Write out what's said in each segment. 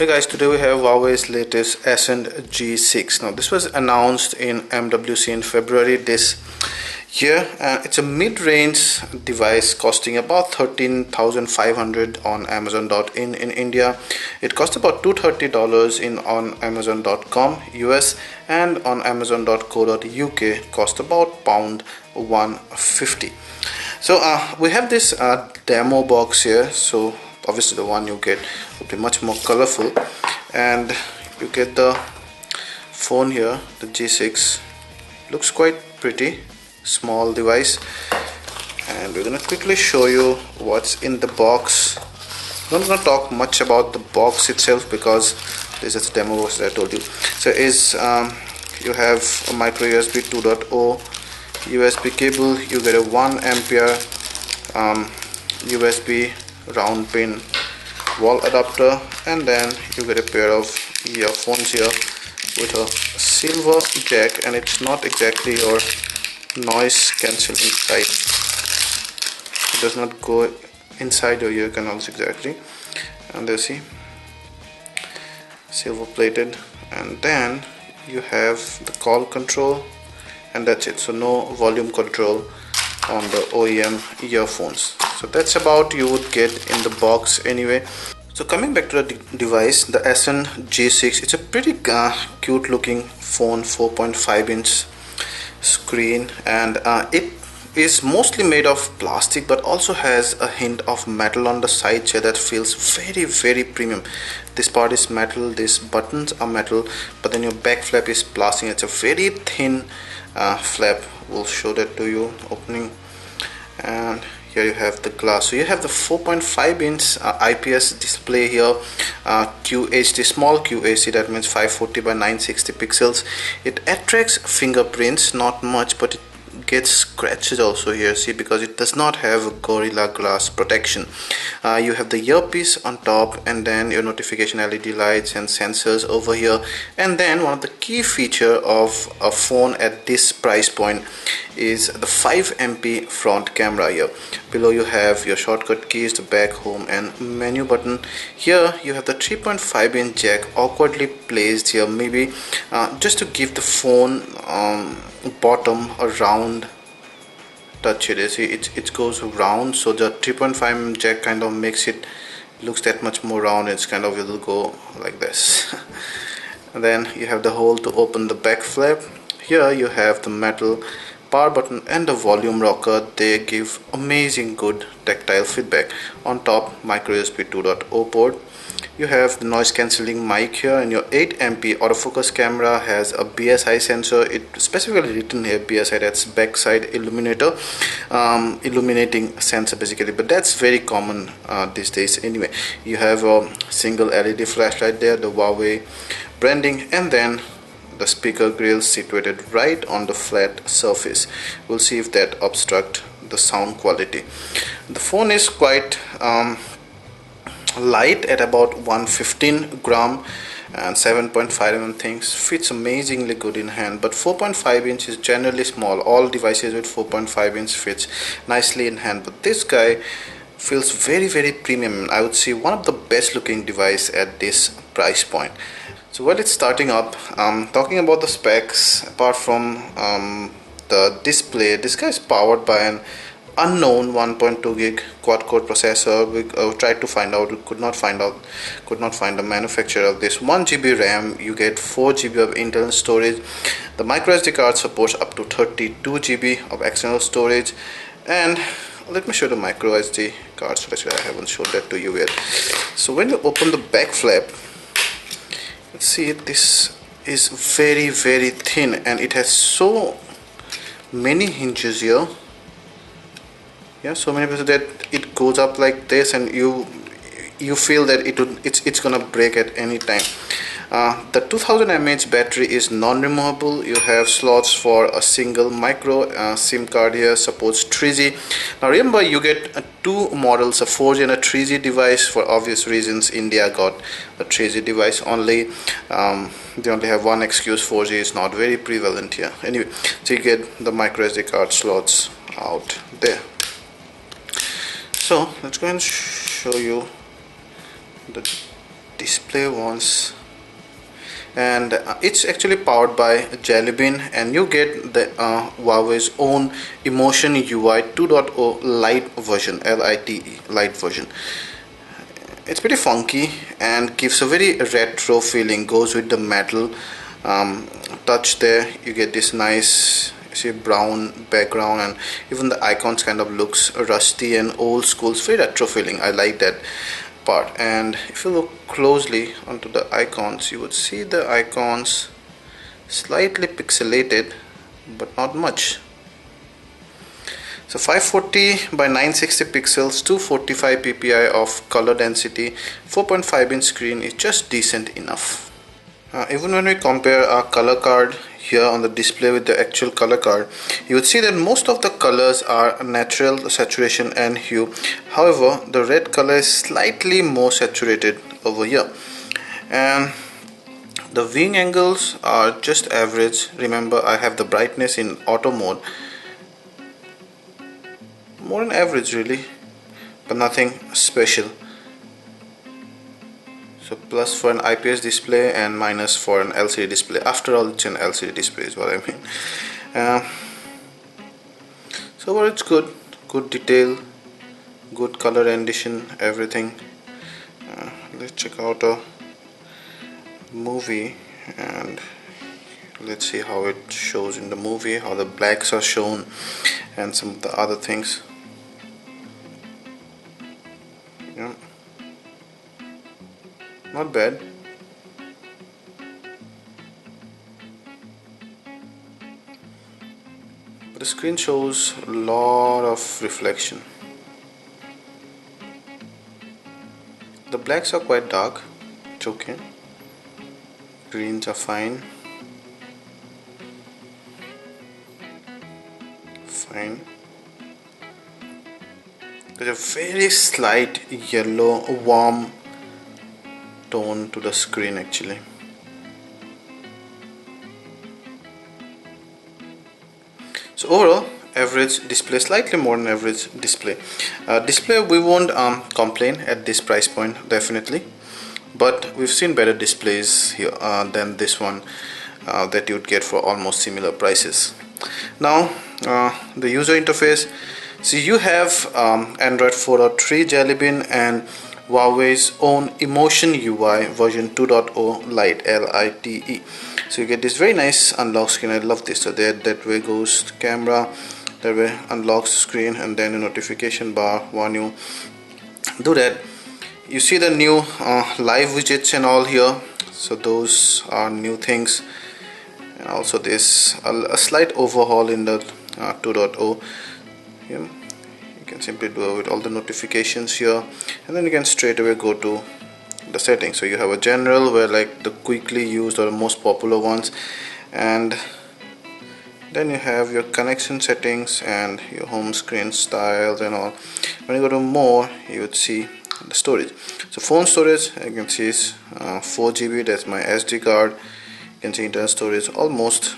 Hey guys, today we have Huawei's latest Ascend G6. Now this was announced in MWC in February this year. It's a mid-range device costing about 13,500 on Amazon.in in India. It costs about $230 on Amazon.com US, and on Amazon.co.uk cost about £150. So we have this demo box here. So obviously the one you get will be much more colorful, and you get the phone here. The G6 looks quite pretty, small device, and we're gonna quickly show you what's in the box. I'm not gonna talk much about the box itself because this is a demo box that I told you. So you have a micro USB 2.0 USB cable. You get a 1 ampere USB round pin wall adapter, and then you get a pair of earphones here with a silver jack, and it's not exactly your noise cancelling type. It does not go inside your ear canals exactly, and there, see, silver plated. And then you have the call control, and that's it. So no volume control on the OEM earphones. So that's about you would get in the box anyway. So coming back to the device, the Ascend G6, it's a pretty cute looking phone, 4.5-inch screen, and it is mostly made of plastic but also has a hint of metal on the side here that feels very premium. This part is metal, these buttons are metal, but then your back flap is plastic. It's a very thin flap. We'll show that to you opening, and here you have the glass. So you have the 4.5-inch IPS display here, QHD, small QHD, that means 540 by 960 pixels. It attracts fingerprints, not much, but it gets scratches also here, see, because it does not have a Gorilla Glass protection. You have the earpiece on top, and then your notification LED lights and sensors over here. And then one of the key feature of a phone at this price point is the 5MP front camera here. Below you have your shortcut keys, the back, home and menu button. Here you have the 3.5-inch jack awkwardly placed here, maybe just to give the phone bottom a round touch here. See, it goes round, so the 3.5 jack kind of makes it looks that much more round. It's kind of, it'll go like this. And then you have the hole to open the back flap. Here you have the metal power button and the volume rocker. They give amazing good tactile feedback. On top, micro USB 2.0 port. You have the noise cancelling mic here, and your 8MP autofocus camera has a BSI sensor. It specifically written here BSI, that's backside illuminator, illuminating sensor basically, but that's very common these days anyway. You have a single LED flashlight there, the Huawei branding, and then the speaker grill situated right on the flat surface. We'll see if that obstructs the sound quality. The phone is quite light at about 115 gram, and 7.5mm things fits amazingly good in hand, but 4.5 inch is generally small. All devices with 4.5 inch fits nicely in hand, but this guy feels very premium. I would say one of the best looking device at this price point. So while it's starting up, talking about the specs, apart from the display, this guy is powered by an unknown 1.2 gig quad-core processor. We tried to find out, we could not find the manufacturer of this. 1 GB RAM, you get 4 GB of internal storage. The micro SD card supports up to 32 GB of external storage, and let me show the micro SD card. So actually I haven't showed that to you yet. So when you open the back flap, let's see, this is very thin, and it has so many hinges here. Yeah, so many places that it goes up like this, and you feel that it's gonna break at any time. The 2000 mAh battery is non-removable. You have slots for a single micro SIM card here, supports 3G. Now remember, you get two models, a 4G and a 3G device. For obvious reasons, India got a 3G device only. They only have one excuse, 4G is not very prevalent here. Anyway, so you get the micro SD card slots out there. So let's go and show you the display once, and it's actually powered by Jelly Bean, and you get the Huawei's own Emotion UI 2.0 Lite version, LITE Lite version. It's pretty funky and gives a very retro feeling, goes with the metal touch there. You get this nice, see, brown background, and even the icons kind of looks rusty and old school. It's very retro feeling. I like that part. And if you look closely onto the icons, you would see the icons slightly pixelated, but not much. So 540 by 960 pixels, 245 ppi of color density, 4.5-inch screen is just decent enough. Even when we compare our color card here on the display with the actual color card, you would see that most of the colors are natural saturation and hue. However, the red color is slightly more saturated over here, and the viewing angles are just average. Remember, I have the brightness in auto mode, more than average really, but nothing special. So plus for an IPS display and minus for an LCD display. After all, it's an LCD display is what I mean. So well, it's good detail, good color rendition, everything. Let's check out a movie and let's see how it shows in the movie, how the blacks are shown and some of the other things. Yeah, not bad. But the screen shows a lot of reflection. The blacks are quite dark, it's okay. Greens are fine. There's a very slight yellow warm tone to the screen actually. So overall, average display, slightly more than average display. Display we won't complain at this price point definitely, but we've seen better displays here than this one that you'd get for almost similar prices. Now the user interface. So you have Android 4.3 Jelly Bean and Huawei's own Emotion UI version 2.0 Lite, LITE. So you get this very nice unlock screen. I love this. So that way goes the camera, that way unlocks the screen, and then a notification bar when you do that. You see the new live widgets and all here. So those are new things, and also this a slight overhaul in the 2.0. Yeah. You can simply do it with all the notifications here, and then you can straight away go to the settings. So you have a general where like the quickly used or the most popular ones, and then you have your connection settings and your home screen styles and all. When you go to more, you would see the storage. So phone storage, you can see is 4 GB. That's my SD card. You can see internal storage almost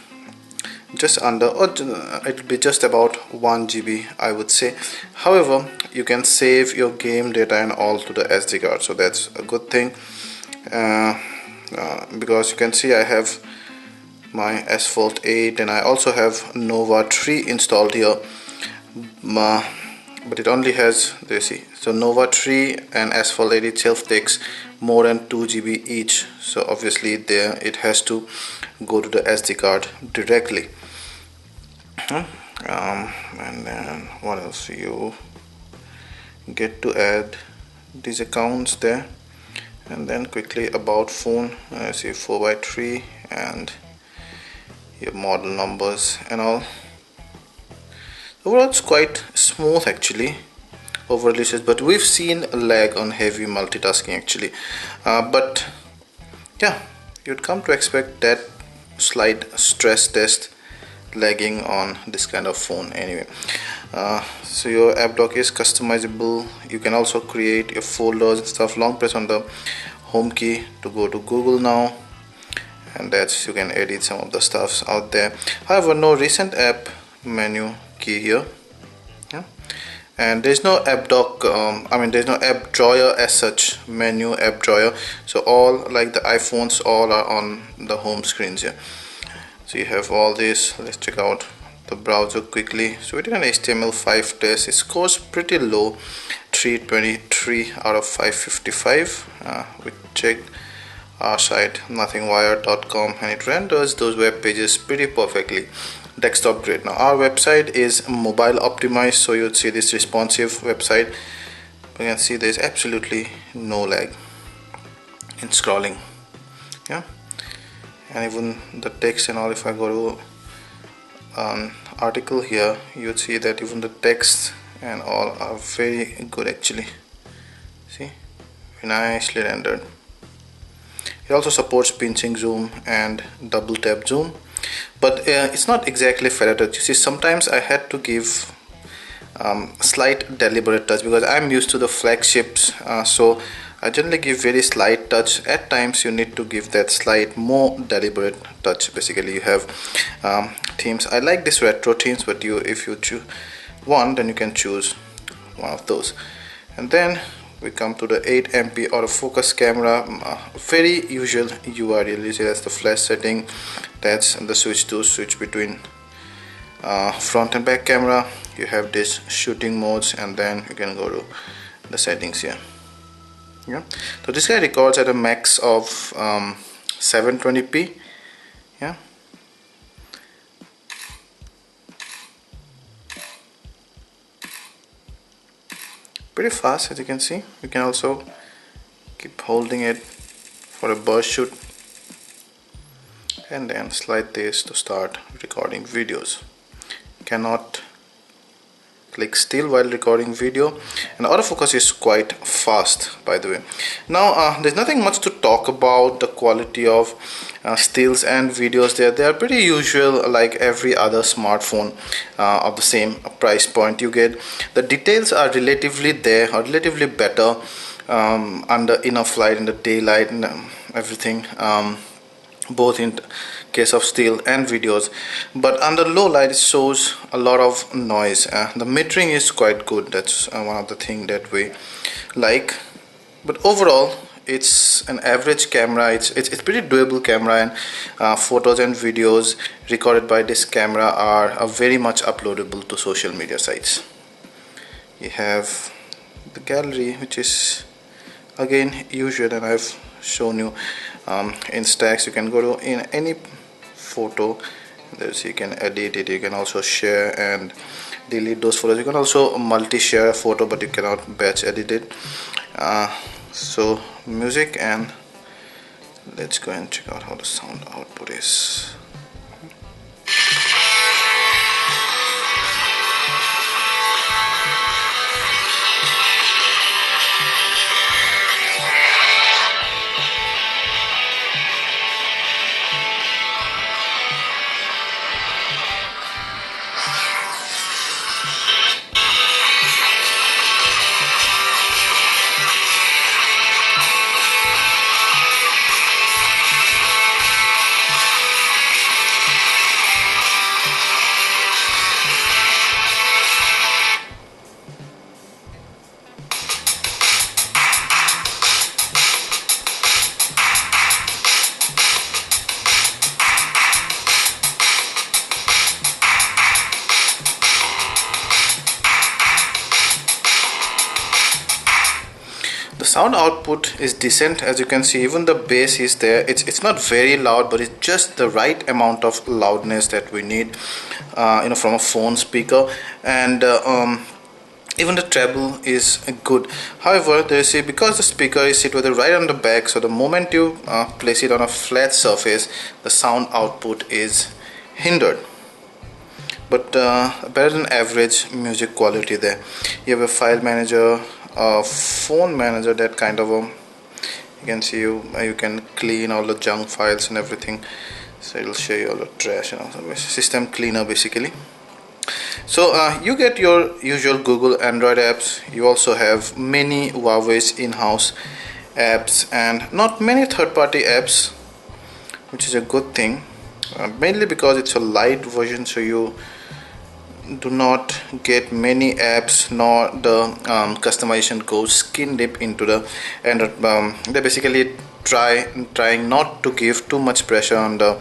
just under, or it'll be just about 1 GB I would say. However, you can save your game data and all to the SD card, so that's a good thing, because you can see I have my Asphalt 8 and I also have Nova 3 installed here, but it only has, there you see, so Nova 3 and Asphalt 8 itself takes more than 2 GB each, so obviously there it has to go to the SD card directly. And then what else, you get to add these accounts there, and then quickly about phone, see 4x3 and your model numbers and all. Overall it's quite smooth actually over releases, but we've seen a lag on heavy multitasking actually, but yeah, you'd come to expect that slight stress test lagging on this kind of phone anyway. So your app dock is customizable. You can also create your folders and stuff. Long press on the home key to go to Google now, and that's, you can edit some of the stuffs out there. However, no recent app menu key here. Yeah. and there's no app dock, there's no app drawer as such, menu app drawer. So all like the iPhones, all are on the home screens here. So you have all this. Let's check out the browser quickly. So we did an HTML5 test. It scores pretty low, 323 out of 555. We checked our site nothingwire.com, and it renders those web pages pretty perfectly, desktop grade. Now our website is mobile optimized, so you'll see this responsive website. You can see there's absolutely no lag in scrolling, yeah. And even the text and all, if I go to an article here, you would see that even the text and all are very good actually. See, very nicely rendered. It also supports pinching zoom and double tap zoom, but it's not exactly ferret touch. You see, sometimes I had to give slight deliberate touch because I'm used to the flagships, so I generally give very slight touch. At times you need to give that slight more deliberate touch. Basically you have themes. I like this retro themes, but if you choose one, then you can choose one of those. And then we come to the 8MP autofocus camera. Very usual UI really. That's the flash setting, that's the switch between front and back camera. You have this shooting modes, and then you can go to the settings here. Yeah, so this guy records at a max of 720p. Yeah, pretty fast, as you can see. You can also keep holding it for a burst shoot, and then slide this to start recording videos. Cannot click still while recording video, and autofocus is quite fast, by the way. Now there's nothing much to talk about the quality of stills and videos there. They are pretty usual, like every other smartphone of the same price point. You get the details are relatively there, or relatively better under enough light, in the daylight, and everything, both in case of still and videos. But under low light it shows a lot of noise. The metering is quite good. That's one of the things that we like. But overall it's an average camera. It's pretty doable camera, and photos and videos recorded by this camera are very much uploadable to social media sites. You have the gallery, which is again usual, and I've shown you in stacks. You can go to in any photo, there's, you can edit it. You can also share and delete those photos. You can also multi-share a photo, but you cannot batch edit it. So music, and let's go and check out how the sound output is. The sound output is decent, as you can see. Even the bass is there. It's not very loud, but it's just the right amount of loudness that we need, from a phone speaker. And even the treble is good. However, there see, because the speaker is situated right on the back, so the moment you place it on a flat surface, the sound output is hindered. But better than average music quality there. You have a file manager, a phone manager, that kind of you can see you can clean all the junk files and everything. So it'll show you all the trash and all. System cleaner basically. So you get your usual Google Android apps. You also have many Huawei's in-house apps, and not many third-party apps, which is a good thing, mainly because it's a light version, so you do not get many apps, nor the customization goes skin deep into the Android. They basically trying not to give too much pressure on the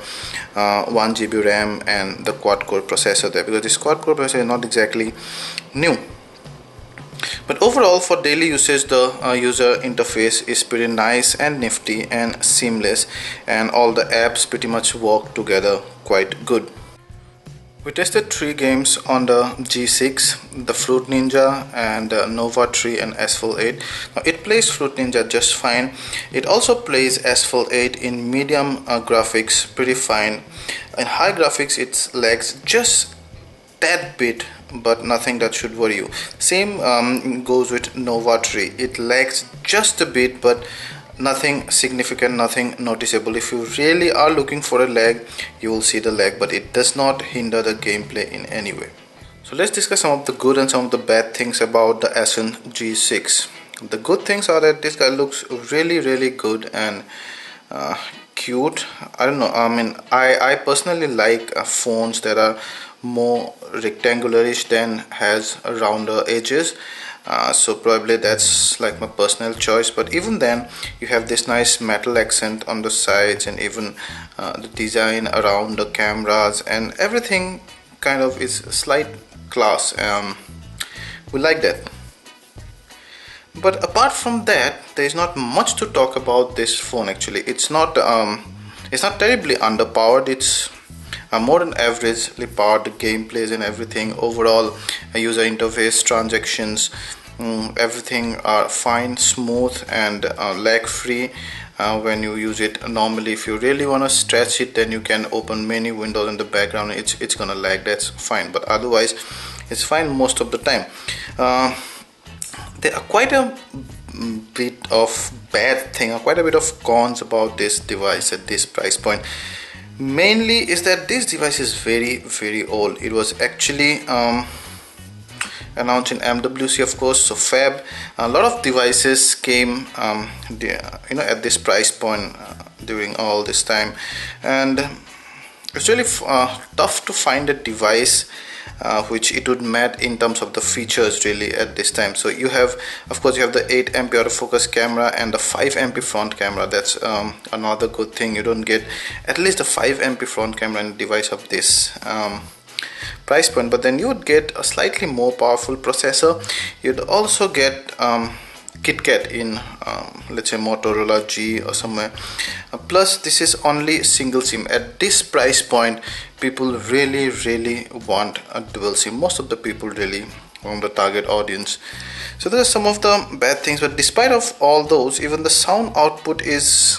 1 GB RAM and the quad core processor there, because this quad core processor is not exactly new. But overall, for daily usage, the user interface is pretty nice and nifty and seamless, and all the apps pretty much work together quite good. We tested 3 games on the G6, the Fruit Ninja and Nova 3 and Asphalt 8. Now, it plays Fruit Ninja just fine. It also plays Asphalt 8 in medium graphics pretty fine. In high graphics it lags just tad bit, but nothing that should worry you. Same goes with Nova 3. It lags just a bit, but nothing significant, nothing noticeable. If you really are looking for a lag, you will see the lag, but it does not hinder the gameplay in any way. So let's discuss some of the good and some of the bad things about the Ascend G6. The good things are that this guy looks really good and cute. I don't know, I mean, I personally like phones that are more rectangularish than has rounder edges. So probably that's like my personal choice, but even then you have this nice metal accent on the sides, and even the design around the cameras and everything kind of is slight class. We like that. But apart from that, there is not much to talk about this phone. Actually, it's not terribly underpowered. It's more than averagely powered. The gameplays and everything, overall user interface, transactions, everything are fine, smooth and lag free when you use it normally. If you really want to stretch it, then you can open many windows in the background. It's gonna lag, that's fine, but otherwise it's fine most of the time. There are quite a bit of bad thing, or quite a bit of cons about this device at this price point. Mainly is that this device is very old. It was actually announced in MWC, of course, so Fab. A lot of devices came at this price point during all this time, and it's really tough to find a device which it would match in terms of the features really at this time. So you have, of course, you have the 8MP autofocus camera and the 5MP front camera. That's another good thing. You don't get at least a 5MP front camera in a device of this price point, but then you would get a slightly more powerful processor. You'd also get KitKat in let's say Motorola G or somewhere. Plus this is only single SIM. At this price point, people really want a dual SIM. Most of the people really want the target audience. So there are some of the bad things, but despite of all those, even the sound output is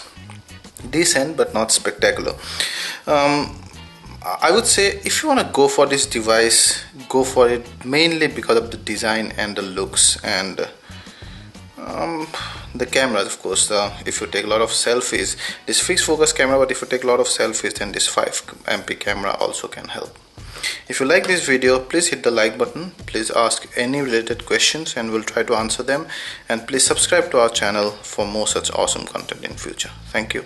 decent but not spectacular. I would say if you want to go for this device, go for it mainly because of the design and the looks and the cameras. Of course, if you take a lot of selfies, this fixed focus camera, but if you take a lot of selfies, then this 5MP camera also can help. If you like this video, please hit the like button. Please ask any related questions and we'll try to answer them, and please subscribe to our channel for more such awesome content in future. Thank you.